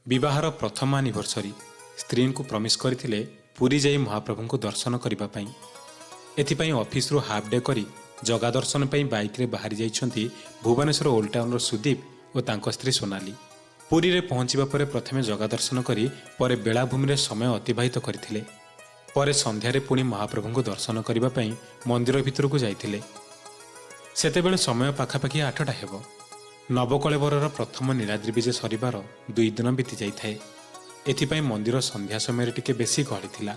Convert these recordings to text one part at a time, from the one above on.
विवाहर प्रथम आनिभर्सरी स्त्री को प्रमिश करथिले पुरी जाई महाप्रभु को दर्शन करबा पई। एथिपाई ऑफिस रु हाफ डे करी जगा दर्शन पई बाइक रे बाहरी जाइछंती भुवनेश्वर ओल्ड टाउन रो सुदीप और तांको स्त्री सोनाली। पुरी रे पहुंचीबा परे प्रथमे जगा दर्शन करी परे बेलाभूमि रे समय अतिबाहित करथिले। परे संध्या रे पुणी महाप्रभु को दर्शन करबा पई मंदिर भितर को जाइथिले। सेतेबेले समय पाखापाखि 8टा हेबो। नवकलेवरर प्रथम नीलाद्री विजे सरिबार 2 दिन बीती जाइथाए। एथिपाई मंदिर संध्या समय टिके बेसी गहली थिला।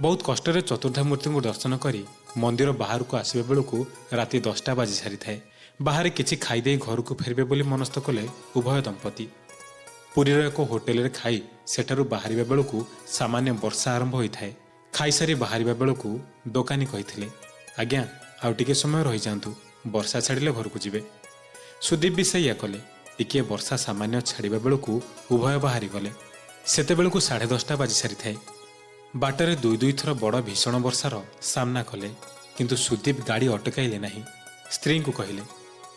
बहुत कष्ट चतुर्धा मूर्ति को दर्शन करी मंदिर बाहर को आसबा बेलू राति 10टा बाजी सारी थाए। बाहर किछि खाईदे घर को फेरबे बोली मनस्थ कले उभय दंपति। पुरीर एक होटेल रे खाई सेठारु बाहरिबा बेलू सामान्य वर्षा आरंभ होइथाए। खाईसारी बाहरिबा बेलू दोकानी कहिथिले, आज्ञा आउ टिके समय रहि जांतु, वर्षा छाड़िले घर को जिबे। सुदीप भी सैया कले। टिके वर्षा सामान्य छाड़िबा बेलू उभय बाहरी गले। सेते बेलू 10:30 बाजी सारी थाए। बाटरे 2 थर बड़ भीषण वर्षार सामना कले, किंतु सुदीप गाड़ी अटकाइले नहीं। स्त्री को कहले,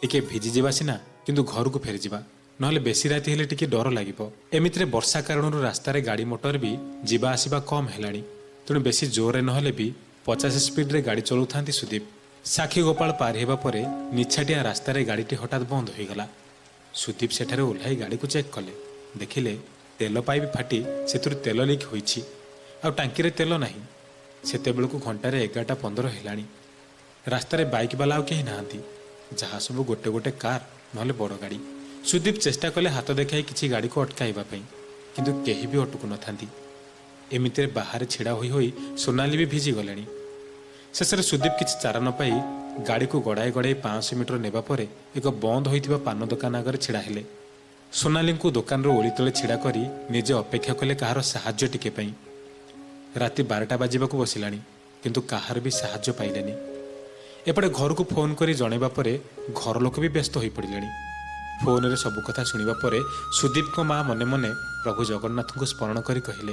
टिके भिजी जावा सिना किंतु घर को फेरी जावा, नहले बेसी राति हेले टिके डर लागिबो। एमितिरे वर्षा कारणरू रास्तारे गाड़ी मोटर भी जीवा आसीबा कम हेलाणी, तेणु बेसी जोरे नहले भी 50 स्पीड रे गाड़ी चलाउथांती सुदीप। साखी गोपाल पार हेबा परे निछाटिया रास्तारे गाड़ीटी हठात बंद होईगला। सुदीप सेठारे ओह्लाई गाड़ी को चेक कले। देखिले तेल पाइप फाटी सेतुर तेल लीक होईछि, आ टांकी रे तेल नाही। सेते बेलू घंटारे 11:15 हेलाणी। रास्तारे बाइक वाला आउ केही नाहांती, जहा सब गोटे गोटे कार नहले बड़ गाड़ी। सुदीप चेष्टा कले हाथ देखाई किछि गाड़ी को अटकाइबा पई, किंतु केही भी अटकु नथांती। एमितिरे बाहर छिड़ा होई होई सोनाली भी भिजी गलेणी। शेषरे सुदीप किछि चारा न पाई गाड़ी को गड़ाई गड़ाई 500 मीटर नेबा परे एक बंद होइतिबा पान दुकान आगे छिड़ा हेले। सोनाली को दुकान रो ओली तले छिड़ा करी निजे अपेक्षा कले कहार साहाଯ୍य टिके पई। राति 12टा बाजिबाकू बसिलाणी, किंतु कहार भी साहाଯ୍य पाइलेनी। एपटे घर को फोन करी जणैबा परे घर लोक भी व्यस्त होई पड़िलेणी। फोन रे सब कथा सुनिबा परे सुदीप को माँ मने मने प्रभु जगन्नाथ को स्मरण करी कहिले,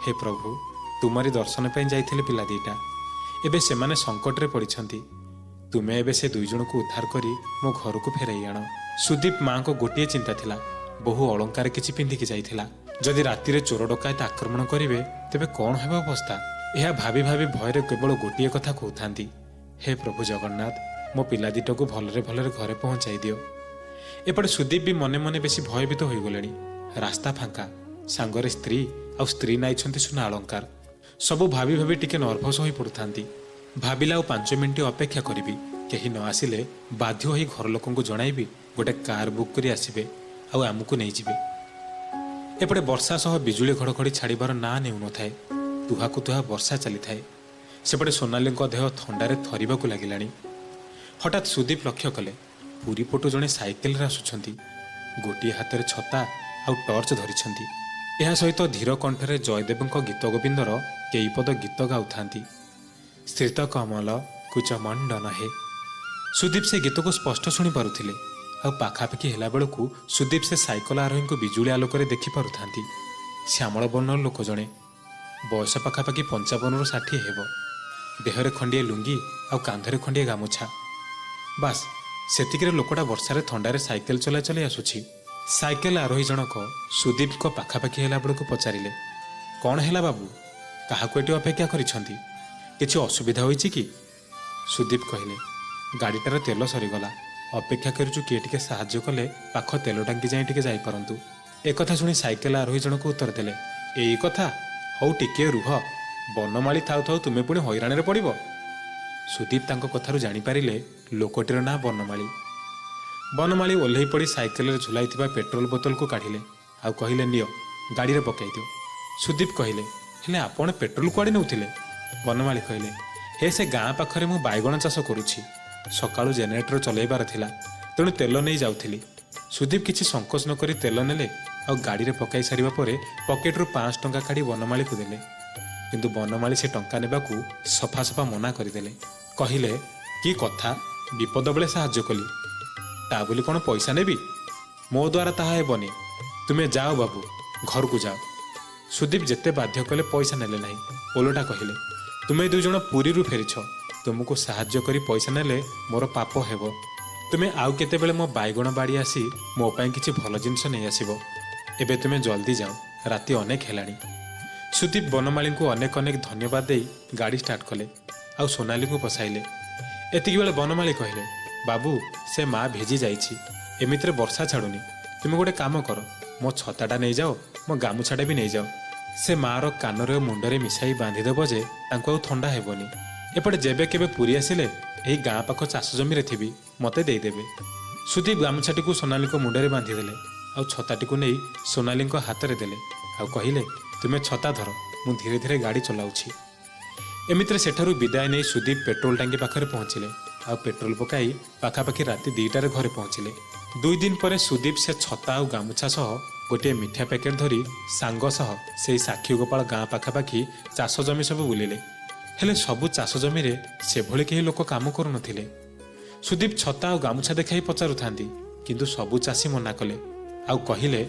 हे प्रभु तुमारी दर्शन पे जाइथिले पिला दीटा, एबे सेमाने संकट रे पड़िछंती। तुमे एबे से 2 जन को उद्धार करी मो घर को फेराई आण। सुदीप माँ को गोटे चिंता थिला, बहु अलंकार किछि पिंधिकी जाइथिला। जदि राति रे चोर डकायत आक्रमण करिवे तेबे कौन हेबा अवस्था। यह भाभी भाभी भयरे केवल गोटे कथा कहउथांती, हे प्रभु जगन्नाथ मो पिला दीटा को भलरे भलरे घरे पहुंचाई दियो। एपटे सुदीप भी मने मने बेसी भयभीत होई गलेनी। रास्ता फांका, सांगरे स्त्री आ स्त्री नाइछंती सुना अलंकार। सबु भाभी भाभी टिके नर्भस होई पड़ुथांती। भाबिला 5 मिनिट अपेक्षा करिबी, केही न आसिले बाध्य होई घर लोकंकु जणाइबी गोटे कार बुक करी आसीबे आ आमुकु नै जिबे। एपटे वर्षा सह बिजुली घड़घड़ी छाड़िबार ना नेउ नथाए। तुहाकु तुहा वर्षा चली थाए। सेपटे सोनाली देह थंडारे थरिबाकु लागिलाणी। हठात सुदीप लक्ष्य कले पुरी पटु जणे साइकेल रे आसुछंती। गोटी हाथ में छता आउ टर्च धरिछंती। यह सहित धीर कंठरे जयदेवଙ୍କ गीत गोविंदर कई पद गीत गाउथांती। स्थित कमल कुच मंडन हे। सुदीप से गीत को स्पष्ट शुणी पारुथिले। आ पाखापाखि हेला बेलू सुदीप से साइकेल आरोही को बिजुली आलोक देखि पारुथांती। श्यामल वर्णर लोक जणे, बयस पाखापाखि 55 ରୁ 60 हेब। देहरे खंडिए लुंगी आ कांधरे खंडिए गामुछा। बास सेतिकिरे लोकटा वर्षारे थंडारे साइकेल चला चली आसुछि। साइकेल आरोही जनक सुदीप को पाखापाखि हेला बेलू पचारिले, कौन हेला बाबू, काहाको एटी अपेक्षा करिछंती, किछि असुविधा होइछि कि? सुदीप कहिले, गाड़ीटार तेल सरीगला, अपेक्षा करूछु किए टिके साहाଯ୍य कले पाख तेल टांकी जाई टिके जाई परंतु। एक कथा सुनी साइकेल आरोही जनक उत्तर देले, एई कथा, हौ टिके रुह, बनमाली थाउ थाउ तुमे पुणी हैराण रे पड़िबो। सुदीप तांको कथारु जानि पारिले लोकटीर ना बनमाली। बनमाली ओल्है पड़ी साइकेल रे झुलाइथिबा पेट्रोल बोतल को काढिले आ कहिले, नियो गाड़ी रे पकाई दियो। सुदीप कहिले, हेले आपण पेट्रोल कुआडे नउथिले? बनमाली कहिले, हे से गाँ पाखरे मु बायगण चाष करूछि, सकाळु जेनेरेटर चलाइबार थिला, तेणु तेल नहीं जाउथिली। सुदीप किछि संकोच न करी तेल नेले आ गाड़ी रे पकाई सारिबा परे पकेट रु 5 टंका काढी बनमाली को देले। किंतु बनमाली से टंका नेबाकू सफा सफा मना करदेले। कहिले, कि कथा, विपद बेले साहाଯ୍य कली, ता बोली कौन पैसा नेबी? मो द्वारा ताहा हेबनी, तुमे जाओ बाबू, घर को जाओ। सुदीप जेते बाध्य कले पैसा नेले नहीं। ओलोटा कहिले, तुमे 2 जण पुरी रु फेरिछ, तुमको साहाଯ୍य करी पैसा नेले मोर पाप हेबो। तुमे आउ केते बेले मो बायगण बाड़ी आसी मो पई किछि भल जिंस नै आसीबो। ଏବେ ତୁମେ ଜଲ୍ଦି ଯାଅ, ରାତି ଅନେକ ହେଲାଣି। ସୁଦୀପ ବନମାଳୀଙ୍କୁ ଅନେକ ଅନେକ ଧନ୍ୟବାଦ ଦେଇ ଗାଡ଼ି ଷ୍ଟାର୍ଟ କଲେ ଆଉ ସୋନାଲିଙ୍କୁ ବସାଇଲେ। ଏତିକିବେଳେ ବନମାଳୀ କହିଲେ, ବାବୁ ସେ ମା ଭିଜି ଯାଇଛି, ଏମିତିରେ ବର୍ଷା ଛାଡ଼ୁନି। ତୁମେ ଗୋଟେ କାମ କର, ମୋ ଛତାଟା ନେଇଯାଅ, ମୋ ଗାମୁଛାଟା ବି ନେଇଯାଅ। ସେ ମାଆର କାନରେ ଓ ମୁଣ୍ଡରେ ମିଶାଇ ବାନ୍ଧିଦେବ ଯେ ତାଙ୍କୁ ଆଉ ଥଣ୍ଡା ହେବନି। ଏପଟେ ଯେବେ କେବେ ପୁରୀ ଆସିଲେ ଏହି ଗାଁ ପାଖ ଚାଷ ଜମିରେ ଥିବି, ମୋତେ ଦେଇଦେବେ। ସୁଦୀପ ଗାମୁଛାଟିକୁ ସୋନାଲିଙ୍କ ମୁଣ୍ଡରେ ବାନ୍ଧିଦେଲେ ଆଉ ଛତାଟିକୁ ନେଇ ସୋନାଲିଙ୍କ ହାତରେ ଦେଲେ ଆଉ କହିଲେ, ତୁମେ ଛତା ଧର, ମୁଁ ଧୀରେ ଧୀରେ ଗାଡ଼ି ଚଲାଉଛି। ଏମିତିରେ ସେଠାରୁ ବିଦାୟ ନେଇ ସୁଦୀପ ପେଟ୍ରୋଲ ଟାଙ୍କି ପାଖରେ ପହଞ୍ଚିଲେ ଆଉ ପେଟ୍ରୋଲ ପକାଇ ପାଖାପାଖି ରାତି 2ଟାରେ ଘରେ ପହଞ୍ଚିଲେ। 2 ଦିନ ପରେ ସୁଦୀପ ସେ ଛତା ଆଉ ଗାମୁଛା ସହ ଗୋଟିଏ ମିଠା ପ୍ୟାକେଟ୍ ଧରି ସାଙ୍ଗ ସହ ସେହି ସାକ୍ଷୀଗୋପାଳ ଗାଁ ପାଖାପାଖି ଚାଷ ଜମି ସବୁ ବୁଲିଲେ। ହେଲେ ସବୁ ଚାଷ ଜମିରେ ସେଭଳି କେହି ଲୋକ କାମ କରୁନଥିଲେ। ସୁଦୀପ ଛତା ଆଉ ଗାମୁଛା ଦେଖାଇ ପଚାରୁଥାନ୍ତି, କିନ୍ତୁ ସବୁ ଚାଷୀ ମନା କଲେ ଆଉ କହିଲେ,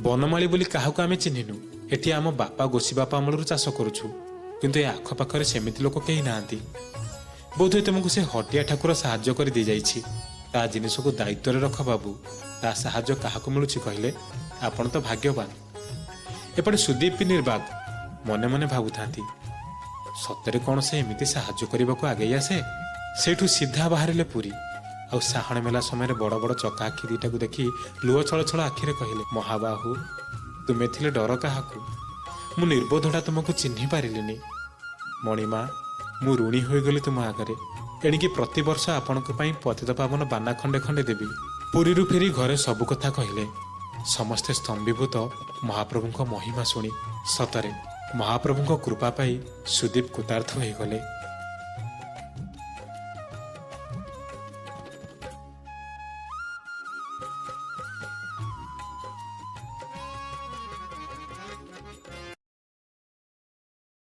ବନମାଳୀ ବୋଲି କାହାକୁ ଆମେ ଚିହ୍ନିନୁ। ଏଠି ଆମ ବାପା ଗୋସି ବାପା ଅମଳରୁ ଚାଷ କରୁଛୁ, କିନ୍ତୁ ଏ ଆଖପାଖରେ ସେମିତି ଲୋକ କେହି ନାହାନ୍ତି। ବୋଧହୁଏ ତୁମକୁ ସେ ହଟିଆ ଠାକୁର ସାହାଯ୍ୟ କରି ଦେଇଯାଇଛି। ତା ଜିନିଷକୁ ଦାୟିତ୍ୱରେ ରଖ ବାବୁ। ତା ସାହାଯ୍ୟ କାହାକୁ ମିଳୁଛି କହିଲେ? ଆପଣ ତ ଭାଗ୍ୟବାନ। ଏପଟେ ସୁଦୀପ ବି ନିର୍ବାକ ମନେ ମନେ ଭାବୁଥାନ୍ତି, ସତରେ କ'ଣ ସେ ଏମିତି ସାହାଯ୍ୟ କରିବାକୁ ଆଗେଇ ଆସେ? ସେଇଠୁ ସିଧା ବାହାରିଲେ ପୁରୀ ଆଉ ସାହଣ ମେଲା ସମୟରେ ବଡ଼ ବଡ଼ ଚକା ଆଖି ଦିଟାକୁ ଦେଖି ଲୁହ ଛଳ ଛଳ ଆଖିରେ କହିଲେ, ମହାବାହୁ ତୁମେ ଥିଲେ ଡର କାହାକୁ? ମୁଁ ନିର୍ବୋଧଟା ତୁମକୁ ଚିହ୍ନି ପାରିଲିନି। ମଣିମା, ମୁଁ ଋଣୀ ହୋଇଗଲି ତୁମ ଆଗରେ। ଏଣିକି ପ୍ରତିବର୍ଷ ଆପଣଙ୍କ ପାଇଁ ପତିତପାବନ ବାନା ଖଣ୍ଡେ ଖଣ୍ଡେ ଦେବି। ପୁରୀରୁ ଫେରି ଘରେ ସବୁ କଥା କହିଲେ। ସମସ୍ତେ ସ୍ତମ୍ଭୀଭୂତ ମହାପ୍ରଭୁଙ୍କ ମହିମା ଶୁଣି। ସତରେ ମହାପ୍ରଭୁଙ୍କ କୃପା ପାଇ ସୁଦୀପ କୃତାର୍ଥ ହୋଇଗଲେ।